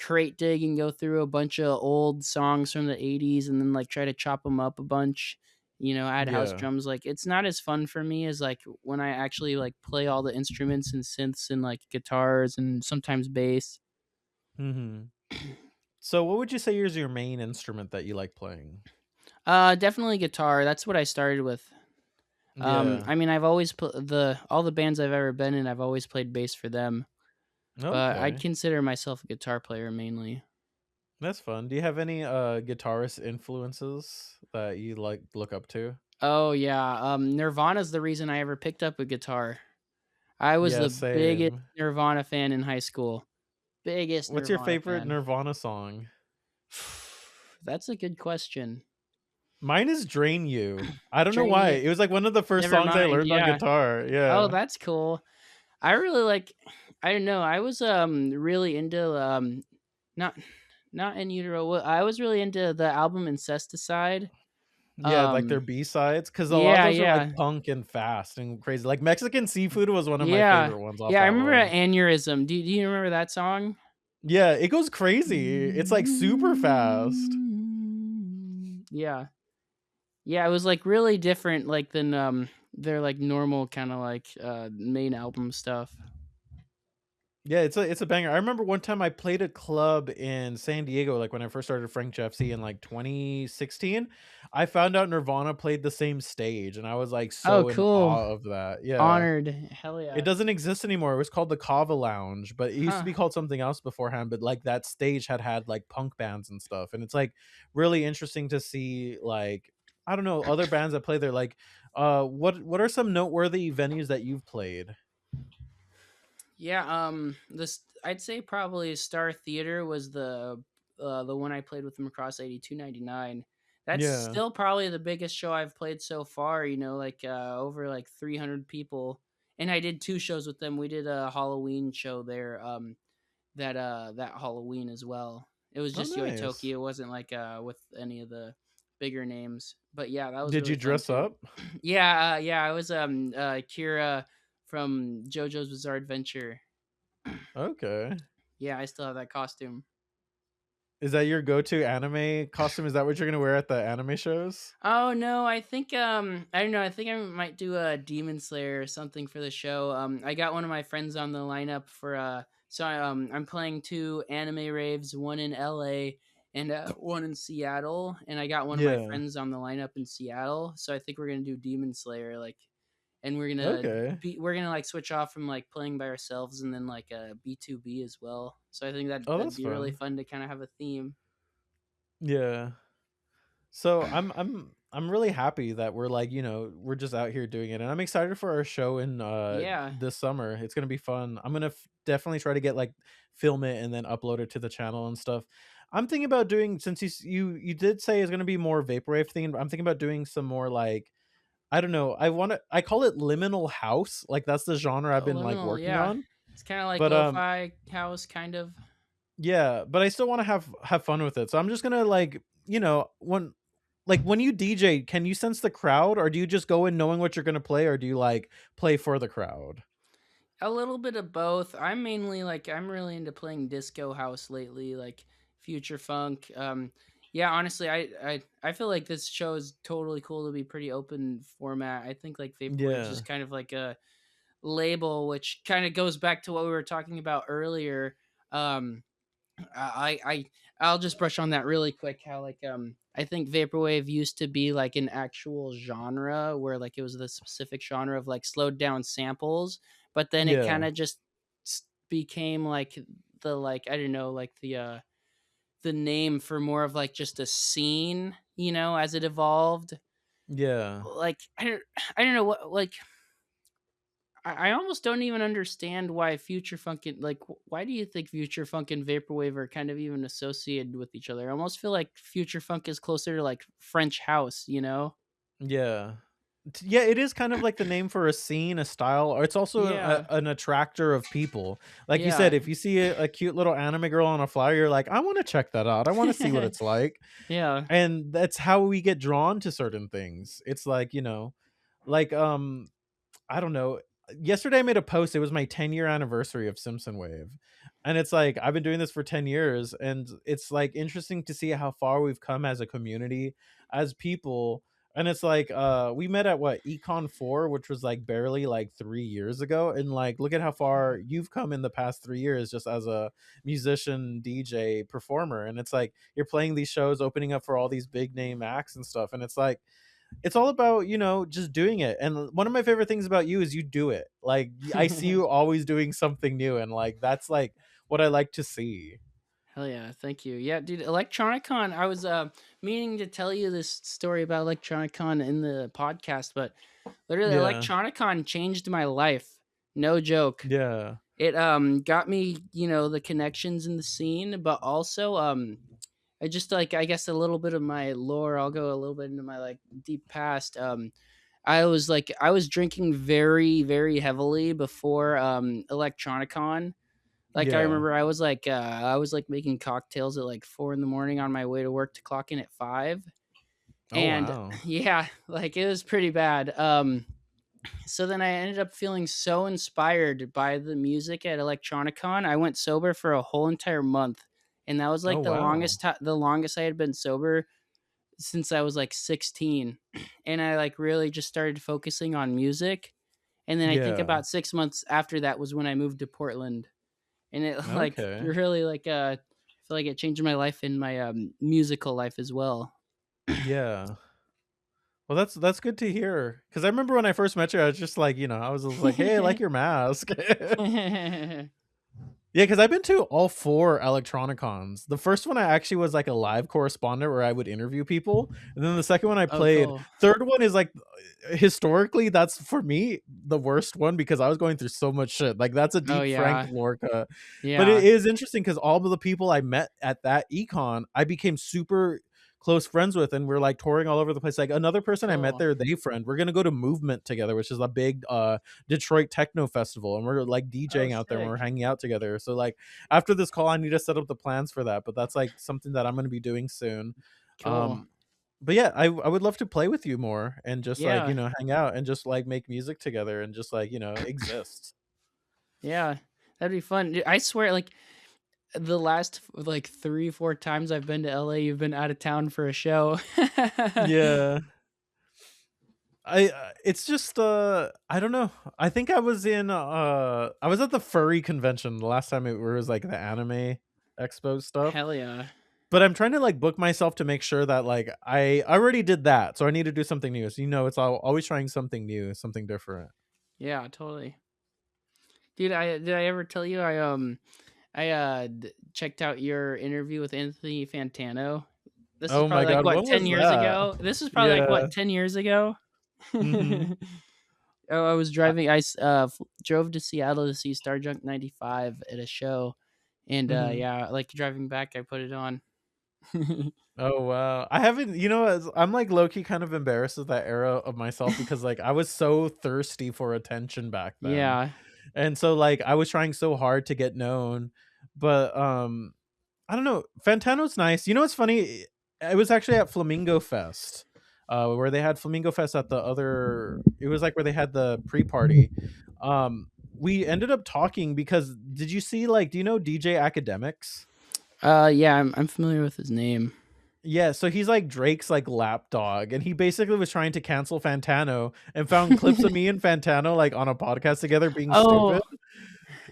crate dig and go through a bunch of old songs from the 80s and then like try to chop them up a bunch, add house Yeah. drums. Like it's not as fun for me as like when I actually like play all the instruments and synths and like guitars and sometimes bass. Mhm. So what would you say is your main instrument that you like playing? Definitely guitar. That's what I started with. Yeah. I mean, I've always the all the bands I've ever been in, I've always played bass for them, but I'd Okay. consider myself a guitar player mainly. That's fun. Do you have any, guitarist influences that you, like, look up to? Oh yeah, Nirvana's the reason I ever picked up a guitar. I was Yeah, the biggest same. Nirvana fan in high school. Biggest What's your Nirvana favorite fan. Nirvana song? That's a good question. Mine is "Drain You." I don't know Drain why. You. It was, like, one of the first Never songs I mind. learned on Yeah. guitar. Oh, Yeah. that's cool. I really like. I don't know. I was really into not not in utero. I was really into the album Incesticide. Yeah, like, their Um, B-sides, because a lot of yeah, those are, like, yeah, punk and fast and crazy. Like, Mexican Seafood was one of my yeah, favorite ones off yeah. I that remember one. Aneurysm. Do you remember that song? Yeah, it goes crazy. It's, like, super fast. Yeah, yeah. It was like really different, like than their like normal kind of like main album stuff. Yeah, it's a banger. I remember one time I played a club in San Diego, like, when I first started FrankJavCee in, like, 2016. I found out Nirvana played the same stage, and I was, like, Oh, so in cool. awe of that. Yeah. Honored. Hell It yeah. doesn't exist anymore. It was called the Kava Lounge, but it used to Huh. be called something else beforehand, but, like, that stage had, like, punk bands and stuff, and it's, like, really interesting to see, like, I don't know, other bands that play there, like, what are some noteworthy venues that you've played? Yeah, this I'd say probably Star Theater was the one I played with them across 8299. That's Yeah. still probably the biggest show I've played so far, like over like 300 people. And I did two shows with them. We did a Halloween show there that Halloween as well. It was Oh, just Yoi Toki. nice. It wasn't like with any of the bigger names. But yeah, that was Did really you fun dress too. up? Yeah, I was Kira from JoJo's Bizarre Adventure. Okay. Yeah, I still have that costume. Is that your go-to anime costume? Is that what you're gonna wear at the anime shows? Oh no, I think I don't know, I think I might do a Demon Slayer or something for the show. I got one of my friends on the lineup for I'm playing two anime raves, one in LA and one in Seattle, and I got one of my Yeah. friends on the lineup in Seattle. So I think we're going to do Demon Slayer like and Okay. we're gonna like switch off from like playing by ourselves and then like a B2B as well. So I think Oh, that'd that's be really fun. fun to kind of have a theme. Yeah. So I'm really happy that we're like, we're just out here doing it. And I'm excited for our show in Yeah. this summer. It's gonna be fun. I'm gonna definitely try to get like film it and then upload it to the channel and stuff. I'm thinking about doing since you did say it's gonna be more vaporwave themed. I'm thinking about doing some more like I don't know. I call it liminal house. Like that's the genre I've been like Liminal, working yeah. on. It's kind of like But lo-fi house, kind of. yeah, but I still want to have fun with it. So I'm just gonna like when you DJ, can you sense the crowd, or do you just go in knowing what you're gonna play, or do you like play for the crowd? A little bit of both. I'm mainly like I'm really into playing disco house lately, like future funk. Yeah, honestly, I feel like this show is totally cool to be pretty open format. I think like Vaporwave is Yeah, just kind of like a label, which kind of goes back to what we were talking about earlier. Um, I'll just brush on that really quick. How like I think vaporwave used to be like an actual genre where like it was the specific genre of like slowed down samples, but then it kind yeah, of just became like the like I don't know like the name for more of like just a scene, as it evolved. yeah, Like I don't know what like I almost don't even understand why future funk and like why do you think future funk and vaporwave are kind of even associated with each other? I almost feel like future funk is closer to like French house, you know? yeah. Yeah, it is kind of like the name for a scene, a style, or it's also Yeah. an attractor of people. Like you said, Yeah. if you see a cute little anime girl on a flyer, you're like, I want to check that out. I want to see what it's like. Yeah. And that's how we get drawn to certain things. It's like, like I don't know. Yesterday I made a post. It was my 10-year anniversary of Simpson Wave. And it's like I've been doing this for 10 years, and it's like interesting to see how far we've come as a community, as people. And it's like we met at what, Econ 4, which was like barely like 3 years ago, and like look at how far you've come in the past 3 years just as a musician, DJ, performer. And it's like you're playing these shows, opening up for all these big name acts and stuff, and it's like it's all about, just doing it. And one of my favorite things about you is you do it. Like I see you always doing something new, and like that's like what I like to see. Hell yeah, thank you. Yeah, dude, ElectroniCON, I was meaning to tell you this story about ElectroniCON in the podcast, but literally Yeah. ElectroniCON changed my life. No joke. Yeah. It got me, the connections in the scene, but also I just like, I guess, a little bit of my lore. I'll go a little bit into my like deep past. I was drinking very, very heavily before ElectroniCON. Like I Yeah. remember I was like making cocktails at like 4 in the morning on my way to work to clock in at 5. Oh And wow. yeah, like it was pretty bad. So then I ended up feeling so inspired by the music at ElectroniCon. I went sober for a whole entire month. And that was Oh like wow. the longest I had been sober since I was like 16. And I like really just started focusing on music. And then I think Yeah. about 6 months after that was when I moved to Portland, and it like Okay. really like I feel like it changed my life and my musical life as well. Yeah. Well, that's good to hear. Cause I remember when I first met you, I was just like, I was just like, hey, I like your mask. Yeah, because I've been to all four electronicons. The first one I actually was like a live correspondent where I would interview people, and then the second one I Oh, played. cool. Third one is like historically that's for me the worst one because I was going through so much shit. Like that's a Oh deep Frank yeah, Lorca. But it yeah. is interesting because all of the people I met at that econ, I became super close friends with, and we're like touring all over the place. Like another person I met Cool. there, they friend. We're gonna go to Movement together, which is a big Detroit techno festival, and we're like Oh, DJing out there and we're sick. hanging out together. So like after this call, I need to set up the plans for that, but that's like something that I'm going to be doing soon. Cool. Um, but yeah, I would love to play with you more and just like Yeah, hang out and just like make music together and just like exist. yeah. That'd be fun. Dude, I swear, like the last like 3 4 times I've been to LA, you've been out of town for a show. Yeah. It's just I don't know. I think I was at the furry convention the last time it was like the anime expo stuff. Hell yeah. But I'm trying to like book myself to make sure that like I already did that, so I need to do something new. So it's always trying something new, something different. Yeah, totally. Dude, I did I ever tell you I checked out your interview with Anthony Fantano. This is Oh my probably like god, what when 10 was years that? ago. This is probably like Yeah. what 10 years ago. Mhm. Oh, I was Uh, driving. Drove to Seattle to see Starjunk 95 at a show, and mhm. yeah, like driving back, I put it on. Oh wow. I haven't, I'm like low key kind of embarrassed of that era of myself because like I was so thirsty for attention back then. Yeah. And so like I was trying so hard to get known. But I don't know. Fantano's nice. You know what's funny? It was actually at Flamingo Fest, where they had Flamingo Fest at the other. It was like where they had the pre-party. We ended up talking because did you see like? Do you know DJ Academics? Yeah, I'm familiar with his name. Yeah, so he's like Drake's like lapdog, and he basically was trying to cancel Fantano and found clips of me and Fantano like on a podcast together being Oh. stupid.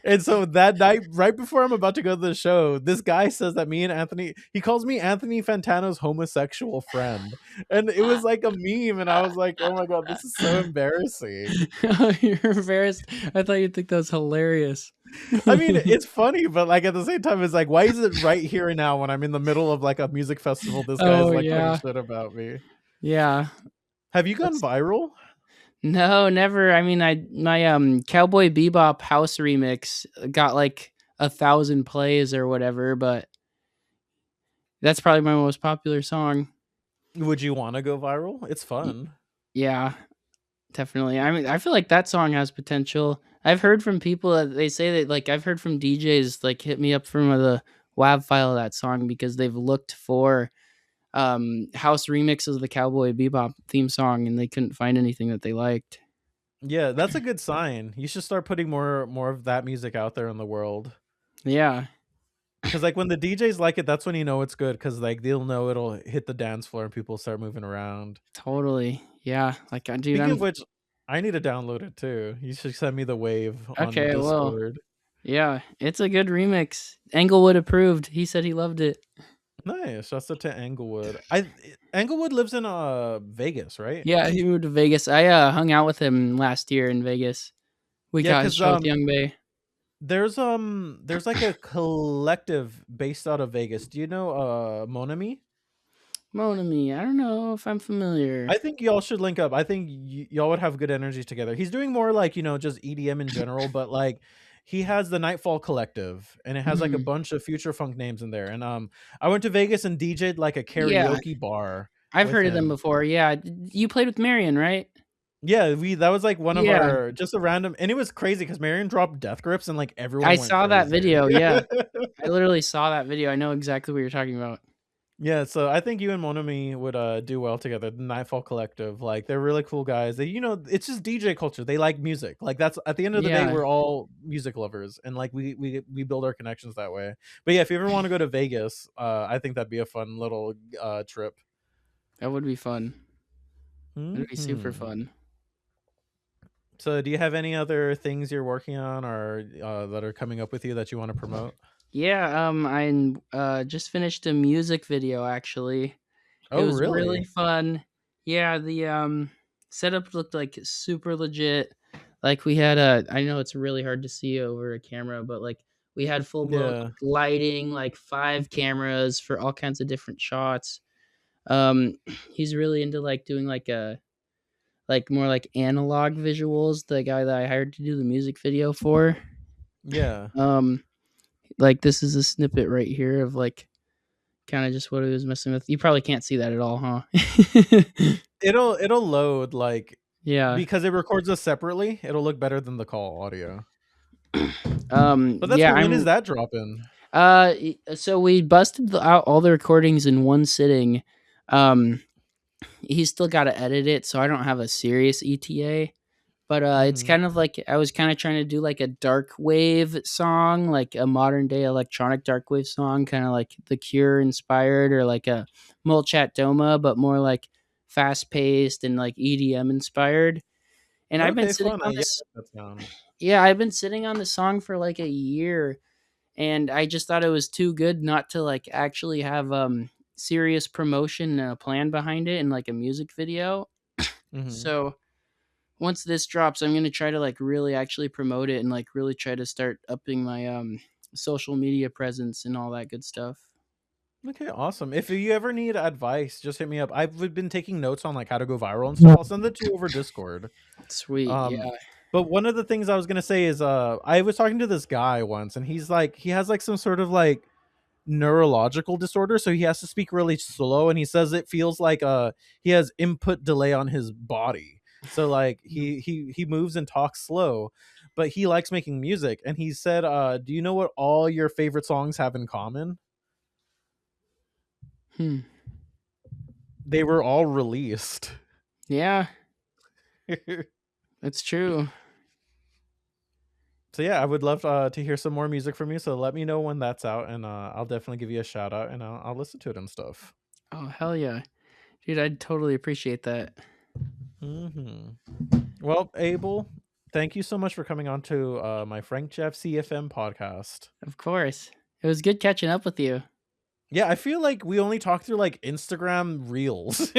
And so that night, right before I'm about to go to the show, this guy says that me and Anthony, he calls me Anthony Fantano's homosexual friend. And it was like a meme. And I was like, oh my God, this is so embarrassing. Oh, you're embarrassed. I thought you'd think that was hilarious. I mean, it's funny, but like at the same time, it's like, why is it right here and now when I'm in the middle of like a music festival? This guy's Oh like talking yeah, shit about me. yeah. Have you gone That's viral? no, never. I mean, I my Cowboy Bebop house remix got like 1,000 plays or whatever, but that's probably my most popular song. Would you want to go viral? It's Y- fun. Yeah. Definitely. I mean, I feel like that song has potential. I've heard from people that they say that, like, I've heard from DJs like hit me up from the WAV file of that song because they've looked for house remixes of the Cowboy Bebop theme song and they couldn't find anything that they liked. Yeah, that's a good sign. You should start putting more of that music out there in the world. Yeah, Cause like when the DJs like it, that's when you know it's good. Cause like they'll know it'll hit the dance floor and people start moving around. totally. Yeah, like, dude, Speaking of I'm which, I need to download it too. You should send me the wave on okay. Well, Discord. yeah, it's a good remix. Englewood approved. He said he loved it. Nice. That's to Englewood. Englewood lives in Vegas, right? Yeah, he moved to Vegas. I hung out with him last year in Vegas. We Yeah, got his cause show with Young Bay. there's like a collective based out of Vegas. Do you know Monami? Monami. I don't know if I'm familiar. I think y'all should link up. I think y'all would have good energy together. He's doing more like, just EDM in general, but like he has the Nightfall Collective and it has like a Hmm. bunch of future funk names in there. And I went to Vegas and DJ'd like a Yeah, karaoke bar I've with heard of them him. before. Yeah, you played with Marion, right? Yeah, we that was like one of Yeah, our just a random, and it was crazy because Marion dropped death grips and like I everyone went saw that crazy. video. Yeah, I literally saw that video. I know exactly what you're talking about. Yeah, so I think you and Monami would do well together. The Nightfall Collective, like they're really cool guys. They, it's just DJ culture. They like music. Like that's at the end of the day, Yeah, we're all music lovers, and like we build our connections that way. But yeah, if you ever want to go to Vegas, I think that'd be a fun little trip. that would be fun. That'd be super Hmm. fun. So, do you have any other things you're working on or that are coming up with you that you want to promote? Yeah, I just finished a music video actually. It Oh, was really really? fun. Yeah, the setup looked like super legit. Like we had a I know it's really hard to see over a camera, but like we had full blown Yeah. lighting, like 5 cameras for all kinds of different shots. Um he's really into like doing like a like more like analog visuals, the guy that I hired to do the music video for. Yeah. Um like this is a snippet right here of like kind of just what he was messing with. You probably can't see that at all, huh? It'll load like Yeah. because it records us separately. It'll look better than the call audio. But that's Yeah, cool. When is I'm that dropping? so we busted out all the recordings in one sitting. Um he's still got to edit it, so I don't have a serious ETA. But it's Hmm. kind of like I was kind of trying to do like a dark wave song, like a modern day electronic dark wave song, kind of like The Cure inspired, or like a Molchat Doma, but more like fast paced and like EDM inspired. And I've been Okay, sitting fun. on Yeah, this, that sound. yeah, I've been sitting on the song for like a year, and I just thought it was too good not to like actually have serious promotion and a plan behind it and like a music video. Hmm. So once this drops, I'm gonna try to like really actually promote it and like really try to start upping my social media presence and all that good stuff. Okay, awesome. If you ever need advice, just hit me up. I've been taking notes on like how to go viral and stuff. I'll send it to you over Discord. Sweet, Um, yeah. but one of the things I was gonna say is I was talking to this guy once and he's like he has like some sort of like neurological disorder, so he has to speak really slow and he says it feels like he has input delay on his body. So like he moves and talks slow, but he likes making music and he said do you know what all your favorite songs have in common? Hmm. They were all released. Yeah, it's true. So yeah, I would love to hear some more music from you. So let me know when that's out, and I'll definitely give you a shout out, and I'll listen to it and stuff. Oh hell yeah, dude! I'd totally appreciate that. Hmm. Well, Abel, thank you so much for coming on to my FrankJavCee FM podcast. Of course, it was good catching up with you. Yeah, I feel like we only talk through like Instagram reels.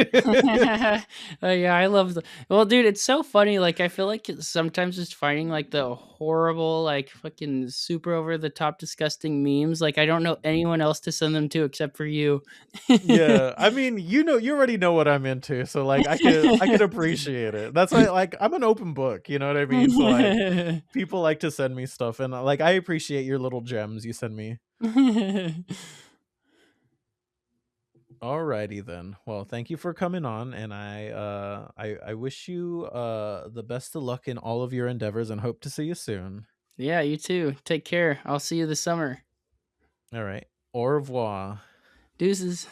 Oh yeah, I love the well, dude. It's so funny. Like I feel like sometimes just finding like the horrible, like fucking super over the top, disgusting memes. Like I don't know anyone else to send them to except for you. Yeah, I mean, you already know what I'm into, so like I could appreciate it. That's why like I'm an open book, you know what I mean? So like people like to send me stuff, and like I appreciate your little gems you send me. Alrighty then. Well, thank you for coming on, and I wish you the best of luck in all of your endeavors, and hope to see you soon. Yeah, you too. Take care. I'll see you this summer. All right. Au revoir. Deuces.